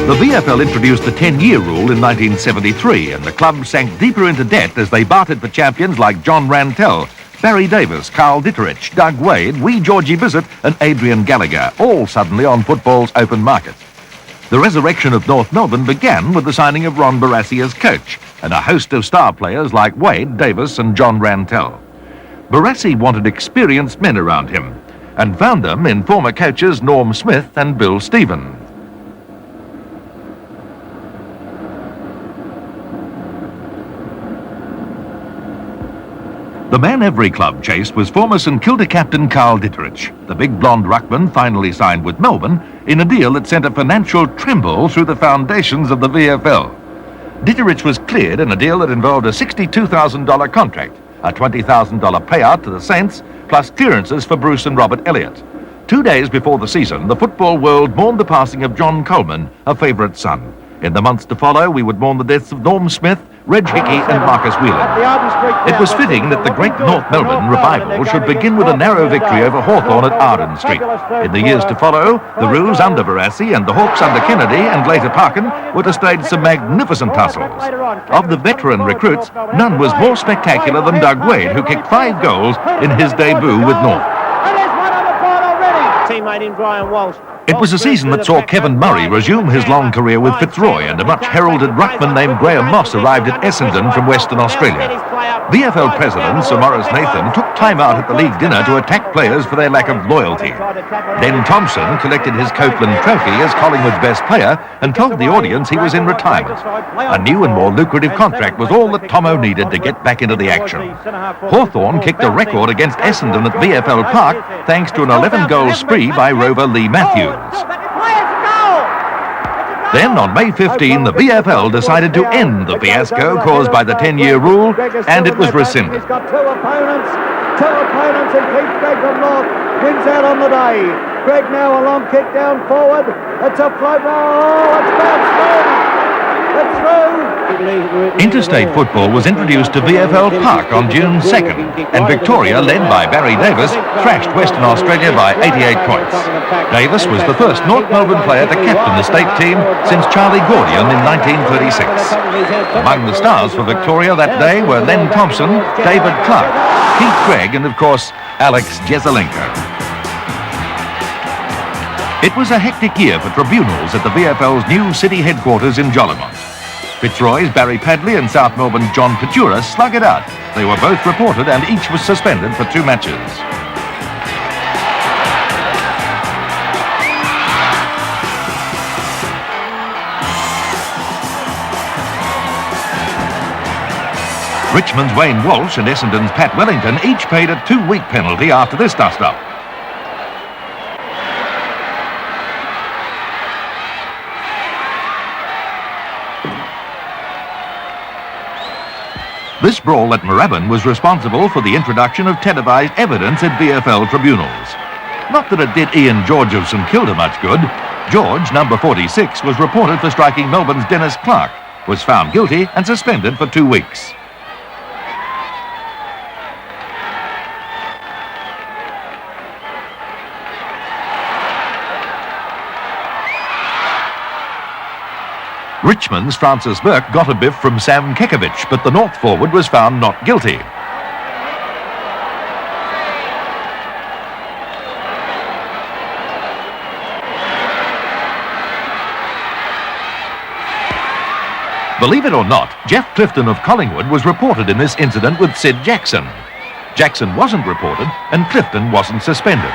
The VFL introduced the 10-year rule in 1973, and the club sank deeper into debt as they bartered for champions like John Rantell, Barry Davis, Carl Ditterich, Doug Wade, wee Georgie Bissett and Adrian Gallagher, all suddenly on football's open market. The resurrection of North Melbourne began with the signing of Ron Barassi as coach and a host of star players like Wade, Davis and John Rantell. Barassi wanted experienced men around him and found them in former coaches Norm Smith and Bill Stephen. The man every club chased was former St Kilda captain Carl Ditterich. The big blonde ruckman finally signed with Melbourne in a deal that sent a financial tremble through the foundations of the VFL. Ditterich was cleared in a deal that involved a $62,000 contract, a $20,000 payout to the Saints, plus clearances for Bruce and Robert Elliott. 2 days before the season, the football world mourned the passing of John Coleman, a favourite son. In the months to follow, we would mourn the deaths of Norm Smith, Reg Hickey and Marcus Whelan. It was fitting that the great North Melbourne revival should begin with a narrow victory over Hawthorn at Arden Street. In the years to follow, the Roos under Barassi and the Hawks under Kennedy and later Parkin were to stage some magnificent tussles. Of the veteran recruits, none was more spectacular than Doug Wade, who kicked 5 goals in his debut with North. Teammate in Brian Walsh. It was a season that saw Kevin Murray resume his long career with Fitzroy, and a much-heralded ruckman named Graham Moss arrived at Essendon from Western Australia. VFL President Sir Maurice Nathan took time out at the league dinner to attack players for their lack of loyalty. Then Thompson collected his Copeland Trophy as Collingwood's best player and told the audience he was in retirement. A new and more lucrative contract was all that Tomo needed to get back into the action. Hawthorn kicked a record against Essendon at VFL Park thanks to an 11-goal spree by rover Lee Matthews. Then on May 15, the VFL decided to end the fiasco caused by the 10-year rule, and it was rescinded. He's got two opponents, and Keith Gregg from North wins out on the day. Gregg now a long kick down forward. It's a float. Oh, it's bounced through. It's through. Interstate football was introduced to VFL Park on June 2nd, and Victoria, led by Barry Davis, thrashed Western Australia by 88 points. Davis was the first North Melbourne player to captain the state team since Charlie Gordian in 1936. Among the stars for Victoria that day were Len Thompson, David Clark, Keith Gregg and, of course, Alex Jezelenko. It was a hectic year for tribunals at the VFL's new city headquarters in Jolimont. Fitzroy's Barry Padley and South Melbourne's John Pachura slug it out. They were both reported and each was suspended for 2 matches. Richmond's Wayne Walsh and Essendon's Pat Wellington each paid a 2-week penalty after this dust-up. This brawl at Moorabbin was responsible for the introduction of televised evidence at VFL tribunals. Not that it did Ian George of St Kilda much good. George, number 46, was reported for striking Melbourne's Dennis Clark, was found guilty and suspended for 2 weeks. Richmond's Francis Burke got a biff from Sam Kekovich, but the North forward was found not guilty. Believe it or not, Jeff Clifton of Collingwood was reported in this incident with Sid Jackson. Jackson wasn't reported and Clifton wasn't suspended.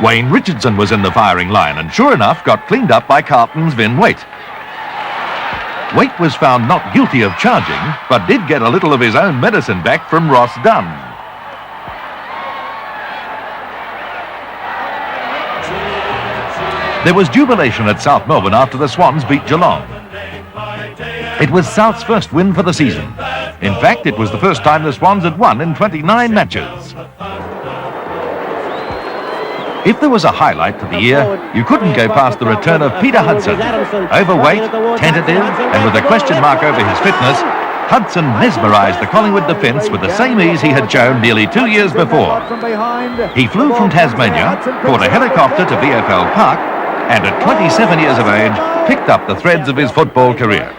Wayne Richardson was in the firing line and sure enough got cleaned up by Carlton's Vin Waite. Waite was found not guilty of charging, but did get a little of his own medicine back from Ross Dunn. There was jubilation at South Melbourne after the Swans beat Geelong. It was South's first win for the season. In fact, it was the first time the Swans had won in 29 matches. If there was a highlight to the year, you couldn't go past the return of Peter Hudson. Overweight, tentative, and with a question mark over his fitness, Hudson mesmerised the Collingwood defence with the same ease he had shown nearly 2 years before. He flew from Tasmania, caught a helicopter to VFL Park, and at 27 years of age, picked up the threads of his football career.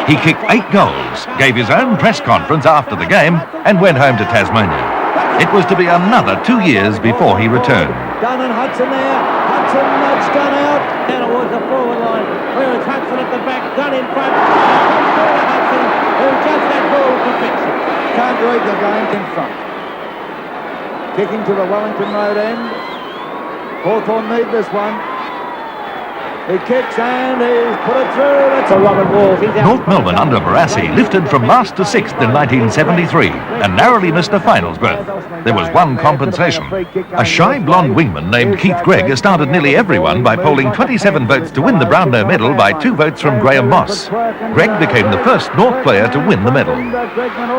He kicked 8 goals, gave his own press conference after the game, and went home to Tasmania. It was to be another 2 years before he returned. Dunn and Hudson there. Hudson nudged Dunn out. Down towards the forward line. Where is Hudson at the back? Dunn in front. Hudson, who judged that ball to perfection. Can't read the game in front. Kicking to the Wellington Road end. Hawthorn need this one. He kicks and he's put it through. That's a Robert Walsh. North Melbourne under Barassi lifted from last to 6th in 1973 and narrowly missed a finals berth. There was one compensation. A shy blonde wingman named Keith Gregg astounded nearly everyone by polling 27 votes to win the Brownlow medal by 2 votes from Graham Moss. Gregg became the first North player to win the medal.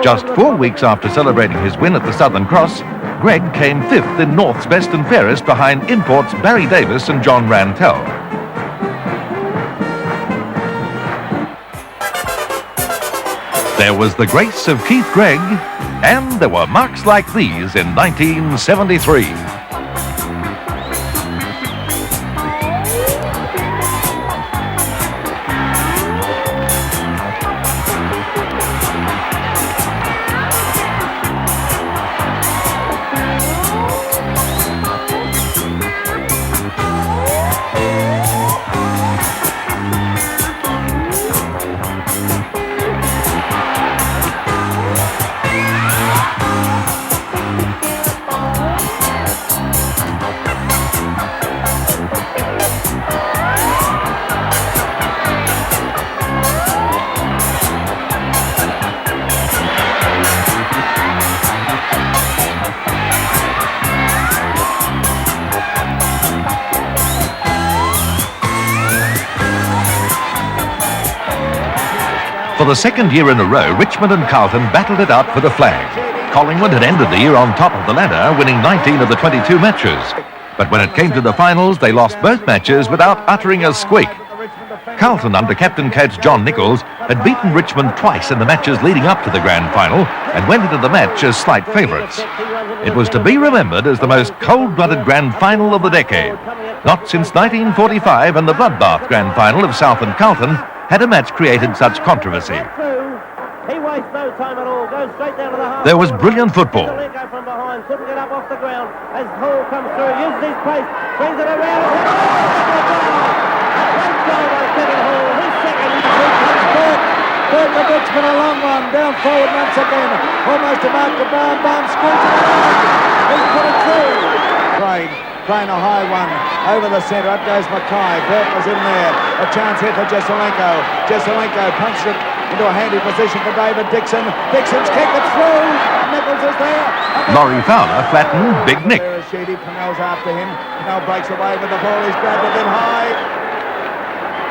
Just 4 weeks after celebrating his win at the Southern Cross, Gregg came 5th in North's best and fairest behind imports Barry Davis and John Rantell. There was the grace of Keith Gregg, and there were marks like these in 1973. For the second year in a row, Richmond and Carlton battled it out for the flag. Collingwood had ended the year on top of the ladder, winning 19 of the 22 matches. But when it came to the finals, they lost both matches without uttering a squeak. Carlton, under captain coach John Nichols, had beaten Richmond twice in the matches leading up to the grand final and went into the match as slight favourites. It was to be remembered as the most cold-blooded grand final of the decade. Not since 1945 and the bloodbath grand final of South and Carlton had a match created such controversy. He wastes no time at all, goes straight down to the half. There was brilliant football. From behind, couldn't get up off the ground as Hall comes through, uses his pace, brings it around. Great goal by Kevin Hall, his second. Third the Richmond, a long one, down forward once again, almost to mark the Brown, Brown screws it out. He's put it through. Crane a high one, over the centre, up goes Mackay, Burt was in there, a chance here for Jesselenko. Jesselenko punches it into a handy position for David Dixon. Dixon's kick, it's through, Nichols is there. Laurie Fowler flattened Big Nick. Sheedy, Pennell's after him, Pennell breaks away with the ball, he's grabbed it in high.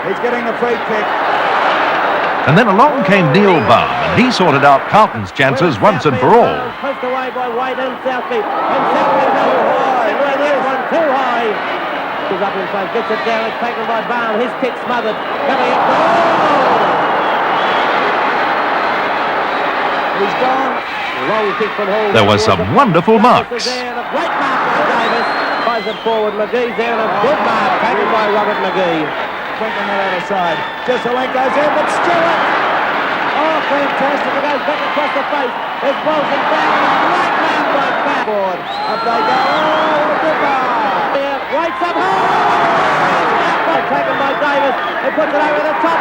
He's getting the free kick. And then along came Neil Baum, and he sorted out Carlton's chances once and for all. Pushed away by White and Southby. And Southby too high. There's one too high. He's up in front, gets it down. It's taken by Baum. His kick smothered. Coming up. He's gone. Long kick from Hall. There were some wonderful marks. There, a great mark by Davis. Buys it forward. McGee's there, and a good mark taken by Robert McGee. Quick on the other side. Jesselenko's in, but Stewart. Oh, fantastic. It goes back across the face. There's Bolton down. Right mark by back. Forward. Up they go. Oh, what a good mark. There, waits up. Taken by Davis. He puts it over the top.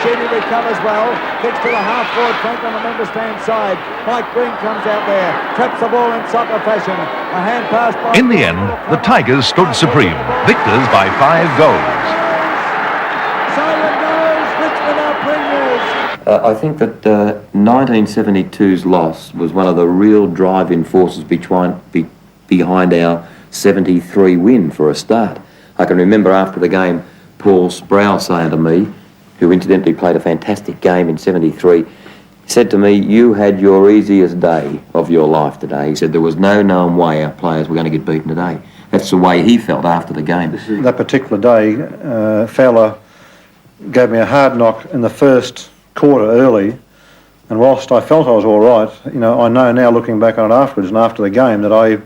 Sheedy recovers well. Kicks to the half-forward flank on the member stand side. Mike Green comes out there. Traps the ball in soccer fashion. A hand pass by... In the end, the Tigers stood supreme, victors by 5 goals. Silent goes, Richmond are premiers. I think that 1972's loss was one of the real driving forces behind our 73 win for a start. I can remember after the game, Paul Sproul saying to me, who incidentally played a fantastic game in 73, said to me, "You had your easiest day of your life today." He said there was no known way our players were going to get beaten today. That's the way he felt after the game. That particular day, Fowler gave me a hard knock in the first quarter early, and whilst I felt I was all right, you know, I know now looking back on it afterwards and after the game that I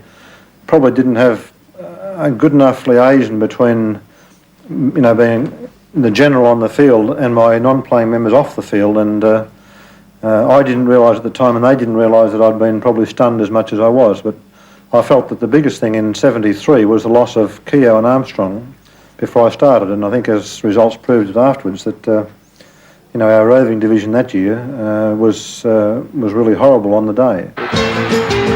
probably didn't have a good enough liaison between, you know, being the general on the field and my non-playing members off the field, and I didn't realise at the time, and they didn't realise that I'd been probably stunned as much as I was. But I felt that the biggest thing in '73 was the loss of Keogh and Armstrong before I started, and I think as results proved it afterwards that you know, our roving division that year was really horrible on the day.